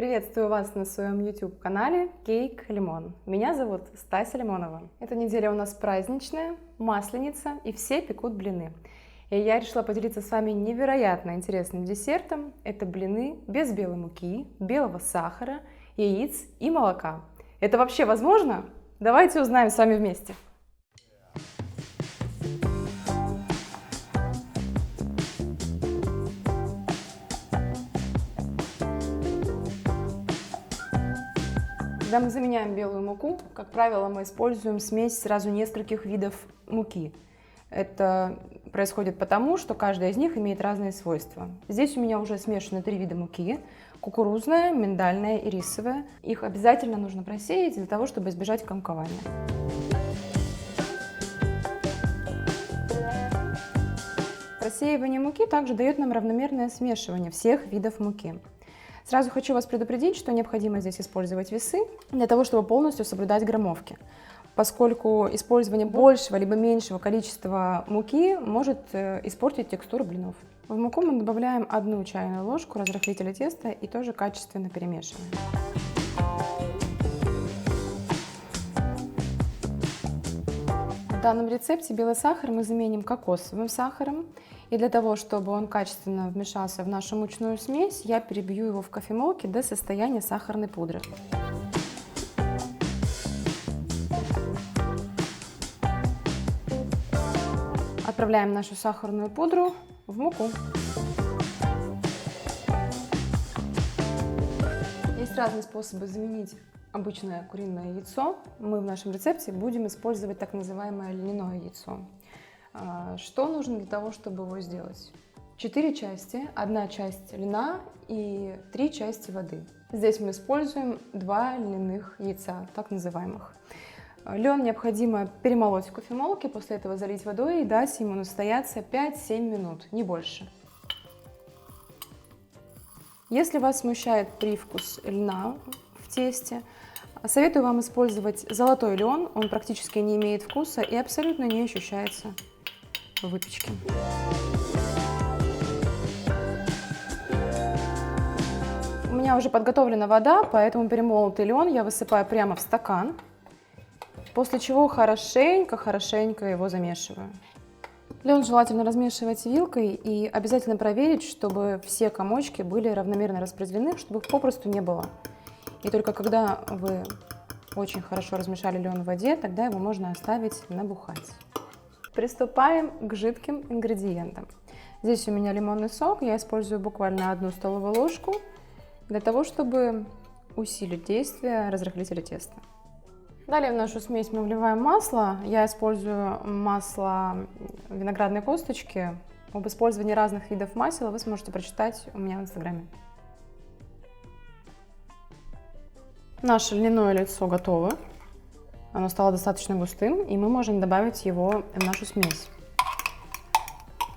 Приветствую вас на своем YouTube-канале Cake Lemon. Меня зовут Стася Лимонова. Эта неделя у нас праздничная, масленица, и все пекут блины. И я решила поделиться с вами невероятно интересным десертом. Это блины без белой муки, белого сахара, яиц и молока. Это вообще возможно? Давайте узнаем с вами вместе. Когда мы заменяем белую муку, как правило, мы используем смесь сразу нескольких видов муки. Это происходит потому, что каждая из них имеет разные свойства. Здесь у меня уже смешаны 3 вида муки: кукурузная, миндальная и рисовая. Их обязательно нужно просеять для того, чтобы избежать комкования. Просеивание муки также дает нам равномерное смешивание всех видов муки. Сразу хочу вас предупредить, что необходимо здесь использовать весы для того, чтобы полностью соблюдать граммовки, поскольку использование большего либо меньшего количества муки может испортить текстуру блинов. В муку мы добавляем 1 чайную ложку разрыхлителя теста и тоже качественно перемешиваем. В данном рецепте белый сахар мы заменим кокосовым сахаром. И для того, чтобы он качественно вмешался в нашу мучную смесь, я перебью его в кофемолке до состояния сахарной пудры. Отправляем нашу сахарную пудру в муку. Есть разные способы заменить обычное куриное яйцо. Мы в нашем рецепте будем использовать так называемое льняное яйцо. Что нужно для того, чтобы его сделать? 4 части, 1 часть льна и 3 части воды. Здесь мы используем 2 льняных яйца, так называемых. Лен необходимо перемолоть в кофемолке, после этого залить водой и дать ему настояться 5-7 минут, не больше. Если вас смущает привкус льна в тесте, советую вам использовать золотой лен, он практически не имеет вкуса и абсолютно не ощущается в выпечке. У меня уже подготовлена вода, поэтому перемолотый лен я высыпаю прямо в стакан, после чего хорошенько его замешиваю. Лен желательно размешивать вилкой и обязательно проверить, чтобы все комочки были равномерно распределены, чтобы их попросту не было. И только когда вы очень хорошо размешали лен в воде, тогда его можно оставить набухать. Приступаем к жидким ингредиентам. Здесь у меня лимонный сок, я использую буквально 1 столовую ложку для того, чтобы усилить действие разрыхлителя теста. Далее в нашу смесь мы вливаем масло. Я использую масло виноградной косточки. Об использовании разных видов масела вы сможете прочитать у меня в инстаграме. Наше льняное яйцо готово. Оно стало достаточно густым, и мы можем добавить его в нашу смесь.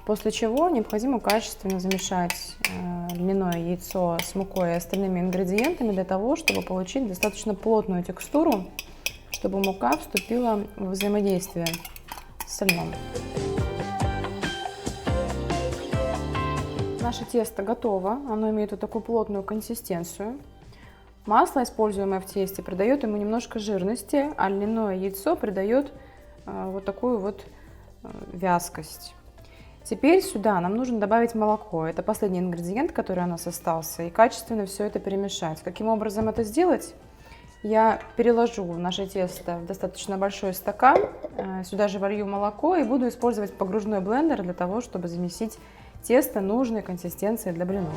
После чего необходимо качественно замешать льняное яйцо с мукой и остальными ингредиентами для того, чтобы получить достаточно плотную текстуру, чтобы мука вступила в взаимодействие с льном. Наше тесто готово, оно имеет вот такую плотную консистенцию. Масло, используемое в тесте, придает ему немножко жирности, а льняное яйцо придает вот такую вот вязкость. Теперь сюда нам нужно добавить молоко. Это последний ингредиент, который у нас остался, и качественно все это перемешать. Каким образом это сделать? Я переложу наше тесто в достаточно большой стакан, сюда же волью молоко и буду использовать погружной блендер для того, чтобы замесить тесто нужной консистенции для блинов.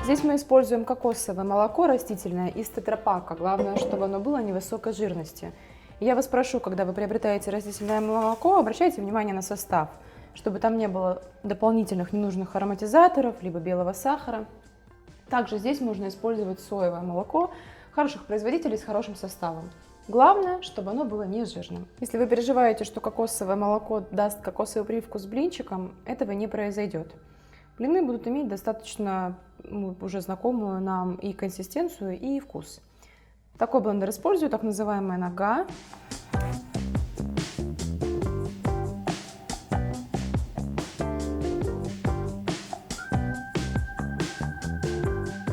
Здесь мы используем кокосовое молоко растительное из тетрапака. Главное, чтобы оно было невысокой жирности. Я вас прошу, когда вы приобретаете растительное молоко, обращайте внимание на состав, чтобы там не было дополнительных ненужных ароматизаторов, либо белого сахара. Также здесь можно использовать соевое молоко хороших производителей с хорошим составом. Главное, чтобы оно было не жирным. Если вы переживаете, что кокосовое молоко даст кокосовый привкус блинчикам, этого не произойдет. Блины будут иметь достаточно уже знакомую нам и консистенцию, и вкус. Такой блендер использую, так называемая нога.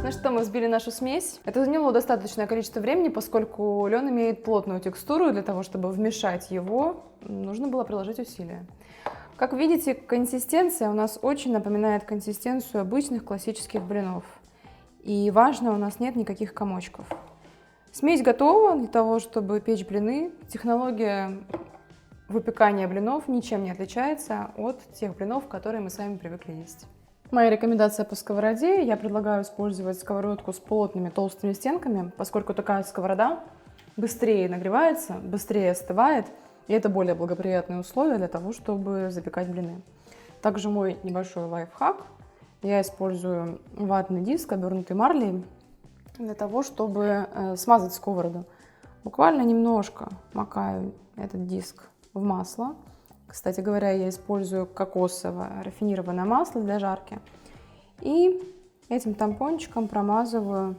Ну что, мы взбили нашу смесь. Это заняло достаточное количество времени, поскольку лен имеет плотную текстуру, и для того, чтобы вмешать его, нужно было приложить усилия. Как видите, консистенция у нас очень напоминает консистенцию обычных классических блинов. И важно, у нас нет никаких комочков. Смесь готова для того, чтобы печь блины. Технология выпекания блинов ничем не отличается от тех блинов, которые мы с вами привыкли есть. Моя рекомендация по сковороде: я предлагаю использовать сковородку с плотными толстыми стенками, поскольку такая сковорода быстрее нагревается, быстрее остывает, и это более благоприятные условия для того, чтобы запекать блины. Также мой небольшой лайфхак: я использую ватный диск, обернутый марлей, для того, чтобы смазать сковороду. Буквально немножко макаю этот диск в масло. Кстати говоря, я использую кокосовое рафинированное масло для жарки. И этим тампончиком промазываю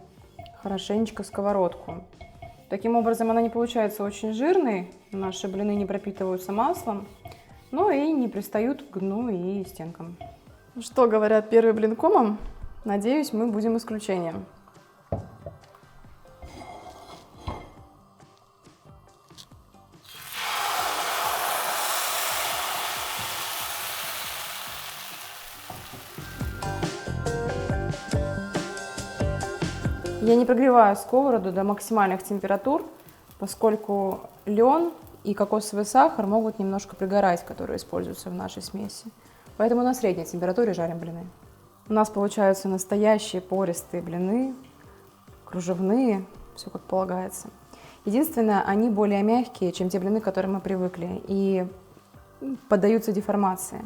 хорошенечко сковородку. Таким образом, она не получается очень жирной, наши блины не пропитываются маслом, но и не пристают к дну и стенкам. Что говорят первый блин комом? Надеюсь, мы будем исключением. Я не прогреваю сковороду до максимальных температур, поскольку лен и кокосовый сахар могут немножко пригорать, которые используются в нашей смеси. Поэтому на средней температуре жарим блины. У нас получаются настоящие пористые блины, кружевные, все как полагается. Единственное, они более мягкие, чем те блины, к которым мы привыкли, и поддаются деформации.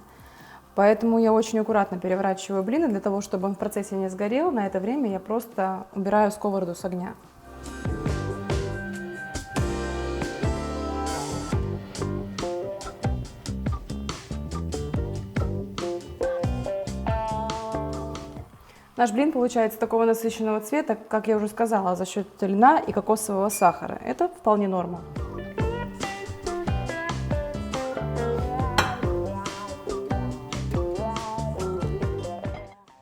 Поэтому я очень аккуратно переворачиваю блины для того, чтобы он в процессе не сгорел. На это время я просто убираю сковороду с огня. Наш блин получается такого насыщенного цвета, как я уже сказала, за счет льна и кокосового сахара. Это вполне норма.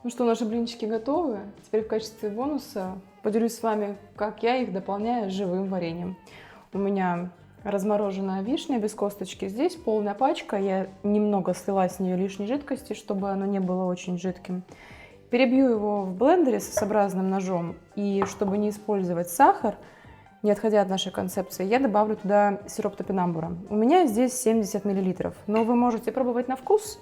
Ну что, наши блинчики готовы. Теперь в качестве бонуса поделюсь с вами, как я их дополняю живым вареньем. У меня размороженная вишня без косточки. Здесь полная пачка. Я немного слила с нее лишней жидкости, чтобы оно не было очень жидким. Перебью его в блендере с S-образным ножом. И чтобы не использовать сахар, не отходя от нашей концепции, я добавлю туда сироп топинамбура. У меня здесь 70 мл. Но вы можете пробовать на вкус,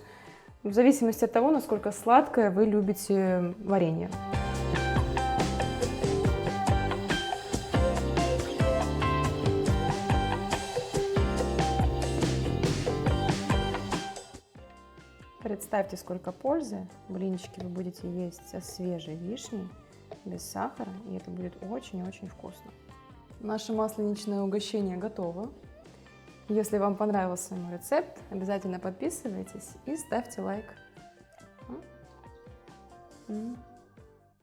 в зависимости от того, насколько сладкое вы любите варенье. Представьте, сколько пользы блинчики вы будете есть со свежей вишней, без сахара, и это будет очень-очень вкусно. Наше масленичное угощение готово. Если вам понравился мой рецепт, обязательно подписывайтесь и ставьте лайк.